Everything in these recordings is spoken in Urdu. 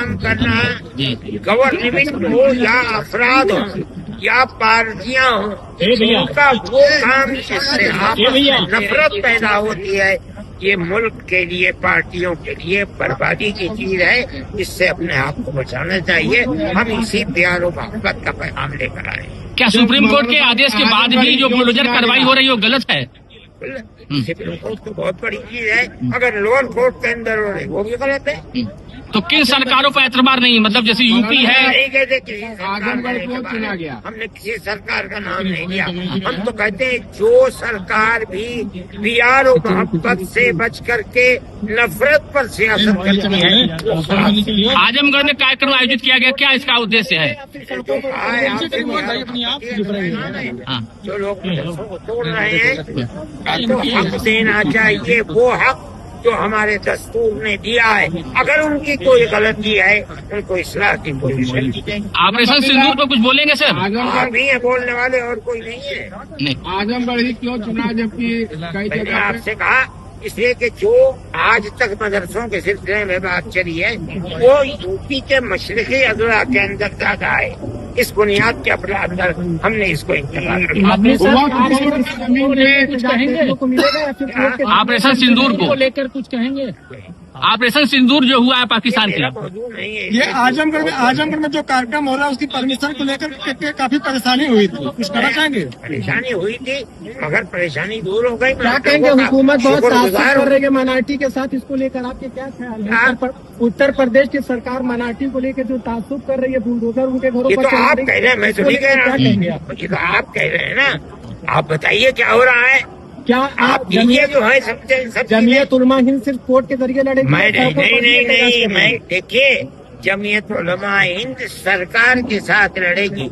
کام کرنا گورنمنٹ ہو یا افراد ہو یا پارٹیاں ہوں، ان کا وہ کام جس سے نفرت پیدا ہوتی ہے، یہ ملک کے لیے پارٹیوں کے لیے بربادی کی چیز ہے. اس سے اپنے آپ کو بچانا چاہیے. ہم اسی پیار و محبت کا پیغام لے کر آئے. کیا سپریم کورٹ کے آدیش کے بعد بھی جو بلڈوزر کارروائی ہو رہی ہے وہ غلط ہے؟ سپریم کورٹ تو بہت بڑی چیز ہے، اگر لوور کورٹ کے اندر ہو رہے وہ بھی غلط ہے. تو کن سرکاروں پر اعتبار نہیں، مطلب جیسے یو پی ہے؟ نہیں کہتے کسی سرکار گیا، ہم نے کسی سرکار کا نام نہیں لیا. ہم تو کہتے ہیں جو سرکار بھی پیار و محبت سے بچ کر کے نفرت پر سیاست کرتی ہے. اعظم گڑھ میں کارکرم آیوجت کیا گیا، کیا اس کا ادیش ہے؟ جو لوگ مدرسوں کو توڑ رہے ہیں تو حق دینا چاہیے، وہ حق جو ہمارے دستور نے دیا ہے. اگر ان کی کوئی غلطی ہے ان کو اصلاح کی کوشش کریں. آپریشن سندور پہ کچھ بولیں گے سر؟ آپ ہی ہیں بولنے والے، اور کوئی نہیں ہے. اعظم گڑھ ہی کیوں چنا جبکہ کئی میں نے جگہ آپ سے کہا اس لیے کہ جو آج تک مدرسوں کے سلسلے میں بات چلی ہے وہ یو پی کے مشرقی اضلاع کے اندر زیادہ ہے. اس بنیاد کے اندر ہم نے اس کو انتخاب کیا. آپریشن سندور کو لے کر کچھ کہیں گے؟ آپریشن سندور جو ہوا ہے پاکستان کے، یہ اعظم گڑھ میں جو کارکرم ہو رہا ہے اس کی پرمیشن کو لے کر کافی پریشانی ہوئی تھی، کچھ کرنا چاہیں گے؟ پریشانی ہوئی تھی مگر پریشانی دور ہو گئی. کیا کہیں گے؟ حکومت بہت تعصب کر رہی ہے مائنارٹی کے ساتھ، اس کو لے کر آپ کے کیا خیال ہے؟ اتر پردیش کی سرکار مائنارٹی کو لے کے جو تعصب کر رہی ہے، بلڈوزر ان کے گھروں یہ پر تو آپ کہہ رہے ہیں، میں تو نہیں کہہ رہا ہوں. یہ تو آپ کہہ رہے ہیں نا. آپ بتائیے کیا ہو رہا ہے. کیا آپ یہ جو ہے سب جمعیت علماء ہند صرف کورٹ کے ذریعے لڑے گی؟ میں دیکھیے جمعیت علماء ہند سرکار کے ساتھ لڑے گی.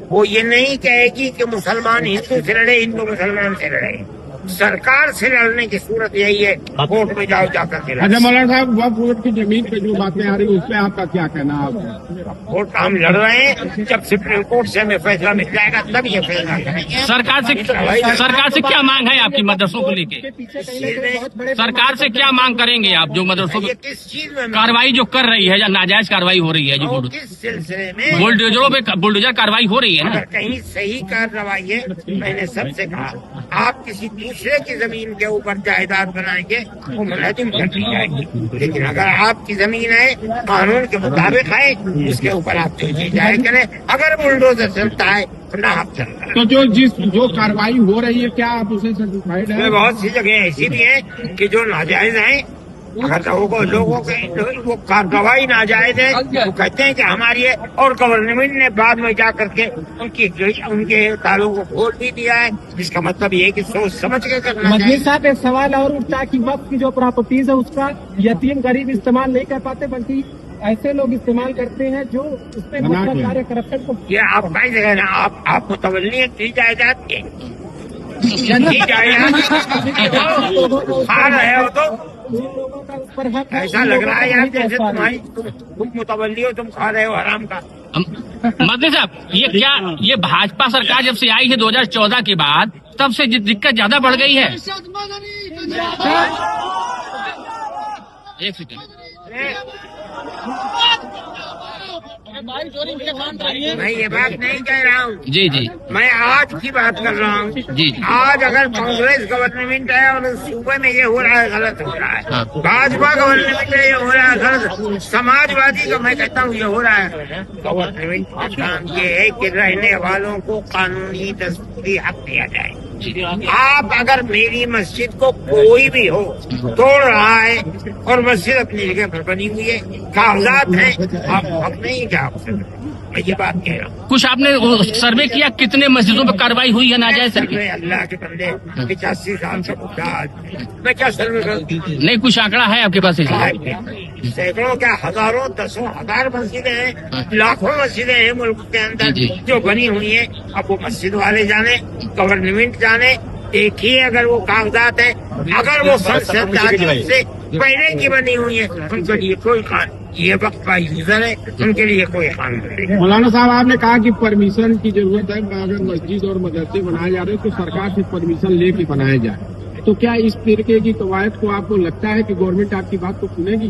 وہ یہ نہیں کہے گی کہ مسلمان ہندو سے لڑے، ہندو مسلمان سے لڑے. سرکار سے لڑنے کی صورت یہی ہے، کورٹ میں جاؤ جا کر کے لڑو. اچھا مولانا صاحب، وقف بورڈ کی زمین پہ جو باتیں آ رہی ہیں اس پہ آپ کا کیا کہنا ہے؟ کورٹ ہم لڑ رہے ہیں، جب سپریم کورٹ سے ہمیں فیصلہ مل جائے گا تب یہ فیصلہ کریں گے. سرکار سے کیا مانگ ہے آپ کی مدرسوں کو لے کے؟ سرکار سے کیا مانگ کریں گے آپ جو مدرسوں یہ کس چیز میں کاروائی جو کر رہی ہے یا ناجائز کاروائی ہو رہی ہے جو کس سلسلے میں بلڈوزروں پہ بلڈوزر کاروائی ہو رہی ہے نا؟ اگر کہیں صحیح کارروائی ہے، میں نے سب سے کہا آپ کسی دوسرے کی زمین کے اوپر جائیداد بنائیں گے وہ منہدم کر دی جائے گی. لیکن اگر آپ کی زمین ہے، قانون کے مطابق ہے، اس کے اوپر آپ جو چیز جائے کریں. اگر بلڈوزر چلتا ہے تو نہ آپ چلتا ہے. تو جو کاروائی ہو رہی ہے کیا آپ اسے سرٹیفائڈ ہیں؟ بہت سی جگہیں ایسی بھی ہیں کہ جو ناجائز ہیں. اگر لوگوں کے وہ کارروائی ناجائز ہے وہ کہتے ہیں کہ ہماری ہے، اور گورنمنٹ نے بعد میں جا کر کے ان کے تالوں کو کھول بھی دیا ہے. جس کا مطلب یہ ہے کہ سوچ سمجھ کے کرنا مجلس چاہیے. صاحب ایک سوال اور اٹھتا ہے کہ وقت کی جو پراپرٹیز ہے اس کا یتیم غریب استعمال نہیں کر پاتے، بلکہ ایسے لوگ استعمال کرتے ہیں جو اس پہ کرپشن کو. یہ آپ کا جگہ نا، آپ متولی ہیں کی جائیداد کے کھا رہے ہو تو ایسا لگ رہا ہے یار جیسے تم متولی ہو، تم کھا رہے ہو حرام کا. مدنی صاحب یہ بھاجپا سرکار جب سے آئی ہے 2014 کے بعد تب سے دقت زیادہ بڑھ گئی ہے. ایک سیکنڈ، میں یہ بات نہیں کہہ رہا ہوں. جی جی میں آج کی بات کر رہا ہوں. جی آج اگر کانگریس گورنمنٹ ہے اور اس صوبے میں یہ ہو رہا ہے غلط ہو رہا ہے. بھاجپا گورنمنٹ میں یہ ہو رہا ہے غلط. سماجوادی کا میں کہتا ہوں یہ ہو رہا ہے. گورنمنٹ کا کام یہ ہے کہ رہنے والوں کو قانونی دستوری حق دیا جائے. آپ اگر میری مسجد کو کوئی بھی ہو توڑ رہا ہے اور مسجد اپنی جگہ پر بنی ہوئی ہے، کاغذات ہیں، آپ حق نہیں کیا آپ سے. میں یہ بات کہہ رہا ہوں. کچھ آپ نے سروے کیا کتنے مسجدوں پہ کارروائی ہوئی ہے ناجائز طریقے؟ اللہ کے بندے 85 سال سے میں کیا سروے کروں؟ نہیں کچھ آنکڑا ہے آپ کے پاس؟ سینکڑوں کیا ہزاروں دسوں ہزار مسجدیں ہیں، لاکھوں مسجدیں ہیں ملک کے اندر جو بنی ہوئی ہیں. اب وہ مسجد والے جانے، گورنمنٹ جانے. دیکھیے اگر وہ کاغذات ہیں، اگر وہ سے پہلے کی بنی ہوئی ہے ان کے لیے کوئی یہ وقت کا یوزر ہے، ان کے لیے کوئی قانون نہیں. مولانا صاحب آپ نے کہا کہ پرمیشن کی ضرورت ہے. اگر مسجد اور مدرسے بنائے جا رہے ہیں تو سرکار سے پرمیشن لے کے بنائے جائے. تو کیا اس طریقے کی قواعد کو آپ کو لگتا ہے کہ گورنمنٹ آپ کی بات کو سنے گی؟